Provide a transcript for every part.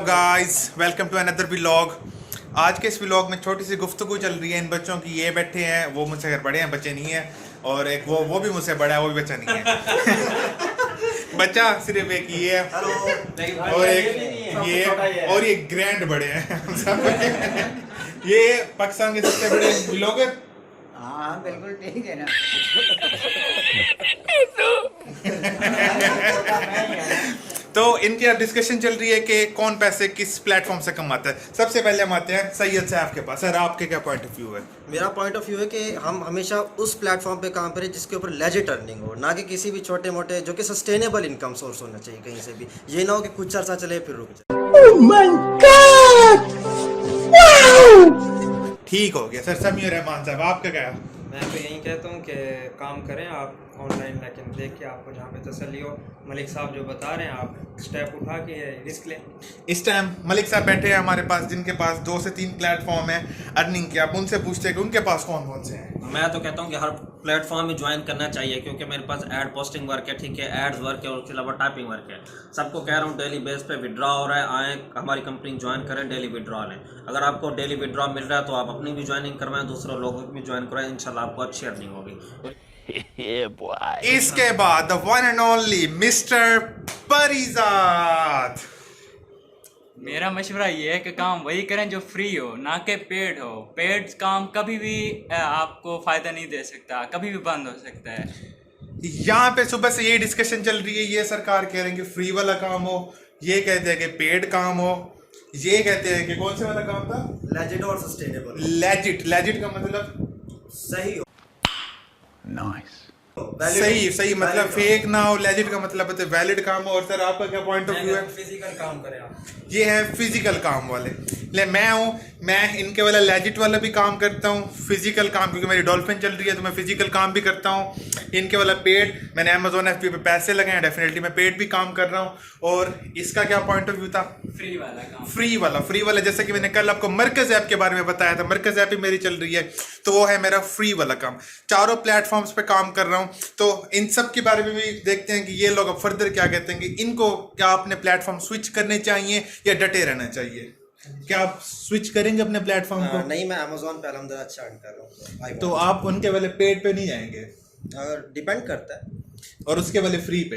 Guys, welcome to another vlog. आज के इस व्लॉग में छोटी सी गुफ्तगू चल रही है इन बच्चों की। ये बैठे हैं, वो मुझसे अगर बड़े हैं, बच्चे नहीं हैं, और एक वो भी मुझसे बड़ा है, वो भी बच्चा नहीं है। बच्चा सिर्फ एक ये है और एक ये और ये ग्रैंड बड़े हैं। ये पाकिस्तान के सबसे बड़े व्लॉगर। हाँ बिल्कुल ठीक है ना। तो इनकी अब डिस्कशन चल रही है कि कौन पैसे किस प्लेटफॉर्म से कमाता है। सबसे पहले हम आते हैं सैयद साहब के पास। सर, आपके क्या पॉइंट ऑफ व्यू है? मेरा पॉइंट ऑफ व्यू है कि हम हमेशा उस प्लेटफॉर्म पे काम करें जिसके ऊपर लेजिट अर्निंग हो, ना कि किसी भी छोटे मोटे, जो कि सस्टेनेबल इनकम सोर्स होना चाहिए कहीं से भी। ये ना हो कि कुछ अर्सा चले फिर रुक जाए। ठीक हो गया। सर समीर रहमान साहब, आपका क्या? मैं तो यही कहता हूँ कि काम करें आप ऑनलाइन, लेकिन देख के आपको जहाँ पे तसल्ली हो। मलिक साहब जो बता रहे हैं, आप स्टेप उठा के रिस्क लें। इस टाइम मलिक साहब बैठे हैं हमारे पास, जिनके पास 2 से 3 प्लेटफॉर्म है अर्निंग के। आप उनसे पूछते हैं कि उनके पास कौन कौन से हैं। मैं तो कहता हूँ कि हर प्लेटफॉर्म में ज्वाइन करना चाहिए, क्योंकि मेरे पास एड पोस्टिंग वर्क है, ठीक है, एड्स वर्क है, और उसके अलावा टाइपिंग वर्क है। सबको कह रहा हूँ डेली बेस पे विड्रॉ हो रहा है, आए हमारी कंपनी ज्वाइन करें, डेली विड्रॉ लें। अगर आपको डेली विड्रॉ मिल रहा है तो आप अपनी भी ज्वाइनिंग करवाएं, दूसरे लोगों की भी ज्वाइन करवाएं, इंशाल्लाह आपको अच्छी अर्निंग होगी। इसके बाद the one and only mister Parijat. मेरा मशवरा ये है कि काम वही करें जो फ्री हो, ना कि पेड हो। पेड काम कभी भी आपको फ़ायदा नहीं दे सकता, कभी भी बंद हो सकता है। यहाँ पे सुबह से ये डिस्कशन चल रही है। ये सरकार कह रहे हैं कि फ्री वाला काम हो, ये कहते हैं कि पेड काम हो, ये कहते हैं कि कौन से वाला काम था? लेजिट और सस्टेनेबल। लेजिट का मतलब सही हो, नाइस, सही मतलब फेक ना हो। लेजिट का मतलब है वैलिड काम हो। और सर, आपका क्या पॉइंट ऑफ व्यू है? फिजिकल काम करें आप। ये है फिजिकल काम वाले। मैं इनके वाला लेजिट वाला भी काम करता हूँ, फिजिकल काम, क्योंकि मेरी डॉल्फिन चल रही है तो मैं फिजिकल काम भी करता हूँ। इनके वाला पेड, मैंने अमेजोन FBA पे पैसे लगाए हैं, डेफिनेटली मैं पेड भी काम कर रहा हूँ। और इसका क्या पॉइंट ऑफ व्यू था? फ्री वाला काम। फ्री वाला जैसे कि मैंने कल आपको मरकज ऐप के बारे में बताया था, मरकज ऐप ही मेरी चल रही है, तो वो है मेरा फ्री वाला काम। चारों प्लेटफॉर्म्स पे काम कर रहा हूँ। तो इन सब के बारे में भी देखते हैं कि ये लोग अब फर्दर क्या कहते हैं, कि इनको क्या अपने प्लेटफॉर्म स्विच करने चाहिए या डटे रहना चाहिए। क्या आप स्विच करेंगे अपने प्लेटफॉर्म को? नहीं, मैं अमेजोन पे अल्हम्दुलिल्लाह अच्छा अर्न कर रहा हूँ। तो आप उनके वाले पेड पे नहीं जाएंगे? अगर डिपेंड करता है, और उसके वाले फ्री पे?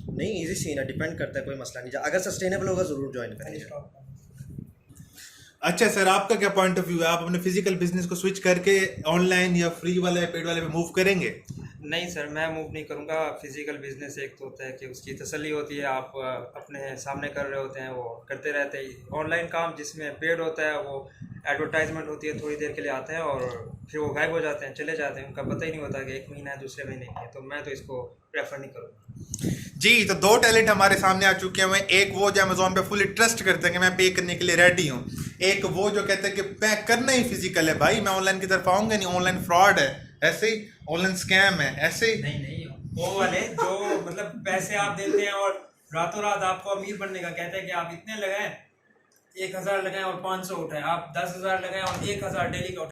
नहीं, इजी सीन है, डिपेंड करता है, कोई मसला नहीं। अगर सस्टेनेबल होगा जरूर ज्वाइन करेंगे। अच्छा सर, आपका क्या पॉइंट ऑफ व्यू है? आप अपने फिजिकल बिजनेस को स्विच करके ऑनलाइन या फ्री वाले पेड वाले पे मूव करेंगे? नहीं सर, मैं मूव नहीं करूँगा। फिजिकल बिजनेस एक तो होता है कि उसकी तसल्ली होती है, आप अपने सामने कर रहे होते हैं, वो करते रहते हैं। ऑनलाइन काम जिसमें पेड होता है, वो एडवर्टाइजमेंट होती है, थोड़ी देर के लिए आते हैं और फिर वो गायब हो जाते हैं, चले जाते हैं, उनका पता ही नहीं होता कि 1 महीना है, दूसरे महीने की है। तो मैं तो इसको प्रेफर नहीं करूँगा जी। तो 2 टैलेंट हमारे सामने आ चुके हैं। एक वो जो अमेजोन पे फुली ट्रस्ट करते हैं कि मैं पे करने के लिए रेडी हूँ। एक वो जो कहते हैं कि मैं करना ही फिजिकल है भाई, मैं ऑनलाइन की तरफ आऊँगा नहीं, ऑनलाइन फ्रॉड है, ऐसे ही ऑनलाइन स्कैम है, ऐसे ही। नहीं, वो वाले जो मतलब पैसे आप देते हैं और रातों रात आपको अमीर बनने का कहते हैं कि आप इतने लगाएं, 1000 लगाएं और 500 उठाएं, आप 10,000 लगाएं और 1000 डेली का उठाएं।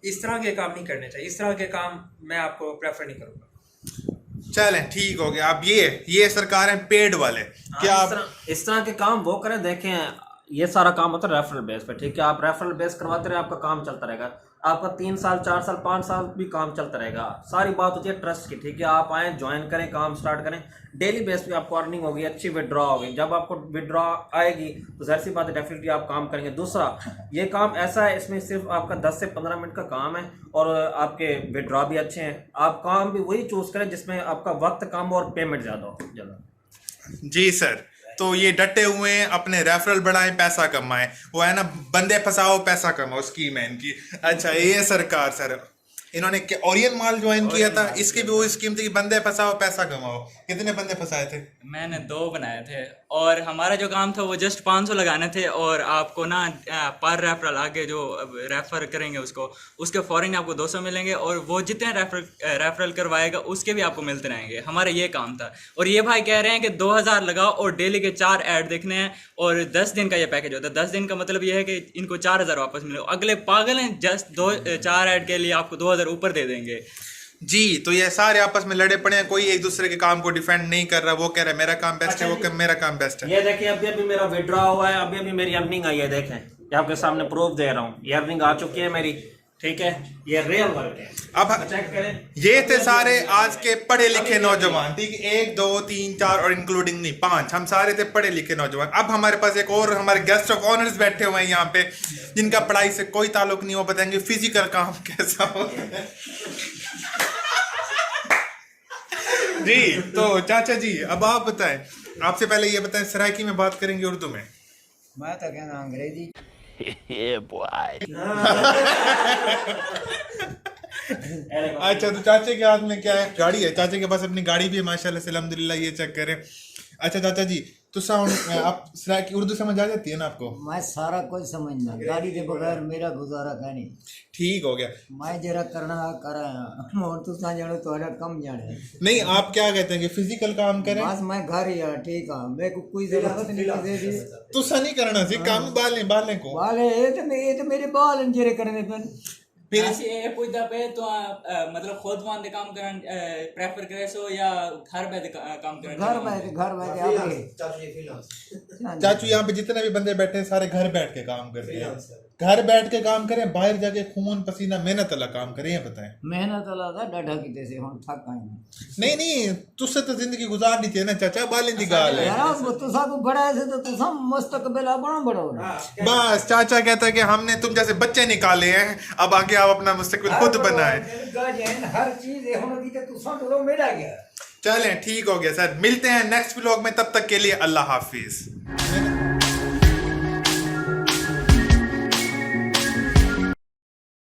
इस तरह के काम नहीं करने चाहिए। इस तरह के काम मैं आपको प्रेफर नहीं करूँगा। चलें, ठीक हो गया। आप ये सरकार है पेड वाले। क्या आप इस तरह के काम वो करें। देखें, ये सारा काम होता है रेफरल बेस पे, ठीक है। आप रेफरल बेस करवाते रहे, आपका काम चलता रहेगा। आपका 3 साल 4 साल 5 साल भी काम चलता रहेगा। सारी बात होती है ट्रस्ट की, ठीक है। आप आए, ज्वाइन करें, काम स्टार्ट करें, डेली बेस पे आपको अर्निंग होगी, अच्छी विड्रॉ होगी। जब आपको विड्रॉ आएगी तो जाहिर सी बात है, डेफिनेटली आप काम करेंगे। दूसरा, ये काम ऐसा है, इसमें सिर्फ आपका 10 से 15 मिनट का काम है और आपके विड्रॉ भी अच्छे हैं। आप काम भी वही चूज करें जिसमें आपका वक्त कम हो और पेमेंट ज़्यादा हो। जी सर, तो ये डटे हुए हैं, अपने रेफरल बढ़ाएं, पैसा कमाएं। वो है ना, बंदे फंसाओ पैसा कमाओ, स्कीम है इनकी। अच्छा, ये सरकार सर, इन्होंने ओरियन माल ज्वाइन किया था, इसकी भी वो स्कीम थी कि बंदे फंसाओ पैसा कमाओ। कितने बंदे फंसाए थे? मैंने 2 बनाए थे और हमारा जो काम था वो जस्ट 500 लगाने थे। और आपको ना पर रेफरल आगे जो रेफर करेंगे उसके फॉरन आपको 200 मिलेंगे, और वो जितने रेफरल करवाएगा उसके भी आपको मिलते रहेंगे। हमारा ये काम था। और ये भाई कह रहे हैं कि 2000 लगाओ और डेली के 4 ऐड देखने हैं और 10 दिन का ये पैकेज होता है। 10 दिन का मतलब ये है कि इनको 4000 वापस मिले। अगले पागल हैं, जस्ट 4 ऐड के लिए आपको 2000 ऊपर दे देंगे। जी। तो ये सारे आपस में लड़े पड़े हैं, कोई एक दूसरे के काम को डिफेंड नहीं कर रहा। वो कह रहा है मेरा काम बेस्ट है, वो कह मेरा काम बेस्ट है। ये देखें अभी अभी मेरा विड्रॉ हुआ है, अभी अभी मेरी अर्निंग आई है, देखें ये आपके सामने प्रूफ दे रहा हूँ, ये अर्निंग आ चुकी है मेरी, ठीक है, ये रियल वर्क है। अब चेक करें, ये थे सारे आज के पढ़े लिखे नौजवान, ठीक है, 1 2 3 4 और इंक्लूडिंग नहीं 5, हम सारे थे पढ़े लिखे नौजवान। अब हमारे पास एक और हमारे गेस्ट ऑफ ऑनर्स बैठे हुए हैं यहाँ पे, जिनका पढ़ाई से कोई ताल्लुक नहीं, वो बताएंगे फिजिकल काम कैसा होता है। जी तो चाचा जी अब आप बताएं, आपसे पहले ये बताएं सराइकी में बात करेंगे उर्दू में? मैं तो कहना अंग्रेजी। अच्छा तो चाचे के हाथ में क्या है? गाड़ी है, चाचे के पास अपनी गाड़ी भी है माशाल्लाह से, अल्हम्दुलिल्लाह। ये चेक करें। अच्छा चाचा जी तो आप सराइकी उर्दू समझ आ जाती है ना आपको? मैं सारा कुछ समझना, गाड़ी के बगैर मेरा गुजारा का नहीं। ठीक हो गया। मैं जरा करना करा और तू सा जानो तो कम जाने। नहीं आप क्या कहते हैं कि फिजिकल काम करें? बस मैं घर ही है, ठीक है, मेरे को कोई जरूरत नहीं दे दी। तो सा नहीं करना सी काम, बालें को बाले ये तो मेरे बाल इंजरे करने पर फिर ऐसे ये पूछता पे तो मतलब खुद वांदे काम करन प्रेफर करे सो या घर बैठे काम करन? घर बैठे चाचू यहाँ पे जितने भी बंदे बैठे हैं सारे घर बैठ के काम करते हैं। घर बैठ के काम करें, बाहर जाके खून पसीना मेहनत वाला काम करें, ये बताएं। मेहनत वाला डाढ़ा की जैसे हम थक आए नहीं तुझसे तो जिंदगी गुजारनी चाहिए ना चाचा, बालें दी गाल है। यार वो तो सब बड़ा है तो तू सब मुस्तकबिल अपना बड़ा ना। बस चाचा कहता है कि हमने तुम जैसे बच्चे निकाले हैं, अब आगे आप अपना मुस्तकबिल खुद बनाएं। हर चीज होने की तू सब तो मेरा गया। चलें ठीक हो गया सर, मिलते हैं नेक्स्ट व्लॉग में, तब तक के लिए अल्लाह हाफिज।